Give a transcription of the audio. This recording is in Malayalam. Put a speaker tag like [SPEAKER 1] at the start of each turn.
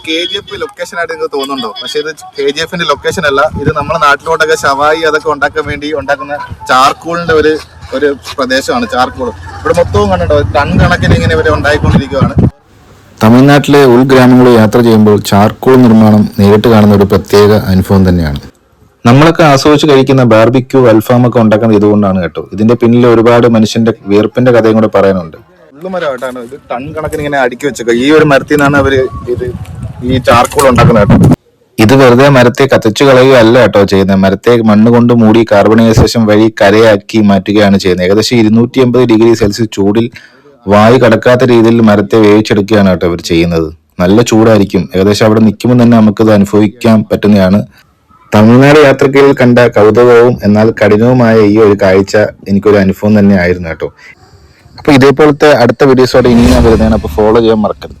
[SPEAKER 1] KGF ലൊക്കേഷൻ ആയിട്ട് നിങ്ങൾക്ക് തോന്നുന്നുണ്ടോ? പക്ഷെ ഇത് KGFന്റെ ലൊക്കേഷൻ അല്ല. ഇത് നമ്മുടെ നാട്ടിലോട്ടൊക്കെ ഷവായി അതൊക്കെ ഉണ്ടാക്കാൻ വേണ്ടി ഉണ്ടാക്കുന്ന ചാർക്കോളിന്റെ ഒരു പ്രദേശമാണ് ചാർക്കോൾ. ഇവിടെ മൊത്തവും കണ്ടോ ടൺ കണക്കിന് ഇങ്ങനെ ഇവരെ ഉണ്ടായിക്കൊണ്ടിരിക്കുകയാണ്.
[SPEAKER 2] തമിഴ്നാട്ടിലെ ഉൾഗ്രാമങ്ങളിൽ യാത്ര ചെയ്യുമ്പോൾ ചാർക്കോൾ നിർമ്മാണം നേരിട്ട് കാണുന്ന ഒരു പ്രത്യേക അനുഭവം തന്നെയാണ്. നമ്മളൊക്കെ ആസ്വദിച്ച് കഴിക്കുന്ന ബാർബിക്യൂ അൽഫാമൊക്കെ ഉണ്ടാക്കുന്നത് ഇതുകൊണ്ടാണ് കേട്ടോ. ഇതിന്റെ പിന്നിൽ ഒരുപാട് മനുഷ്യന്റെ വീർപ്പിന്റെ കഥയും കൂടെ പറയാനുണ്ട്.
[SPEAKER 1] മരമായിട്ടാണ് ഇത് ടൺ കണക്കിന് ഇങ്ങനെ അടുക്കി വെച്ചേക്കുക. ഈ ഒരു മരത്തിൽ നിന്നാണ് അവര് ഈ ചാർക്കോൾ ഉണ്ടാക്കുന്നത് കേട്ടോ.
[SPEAKER 2] ഇത് വെറുതെ മരത്തെ കത്തിച്ചു കളയുകയല്ല കേട്ടോ ചെയ്യുന്നത്. മരത്തെ മണ്ണ് കൊണ്ട് മൂടി കാർബണൈസേഷൻ വഴി കരയാക്കി മാറ്റുകയാണ് ചെയ്യുന്നത്. ഏകദേശം 280 ഡിഗ്രി സെൽഷ്യസ് ചൂടിൽ വായു കടക്കാത്ത രീതിയിൽ മരത്തെ വേവിച്ചെടുക്കുകയാണ് കേട്ടോ ഇവർ ചെയ്യുന്നത്. നല്ല ചൂടായിരിക്കും. ഏകദേശം അവിടെ നിൽക്കുമ്പോൾ തന്നെ നമുക്കിത് അനുഭവിക്കാൻ പറ്റുന്നതാണ്. തമിഴ്നാട് യാത്രക്കിൽ കണ്ട കൗതുകവും എന്നാൽ കഠിനവുമായ ഈ ഒരു കാഴ്ച എനിക്കൊരു അനുഭവം തന്നെ ആയിരുന്നു കേട്ടോ. അപ്പോൾ ഇതേപോലത്തെ അടുത്ത വീഡിയോസോടെ ഇനി ഞാൻ വരുന്നതാണ്. അപ്പോൾ ഫോളോ ചെയ്യാൻ മറക്കരുത്.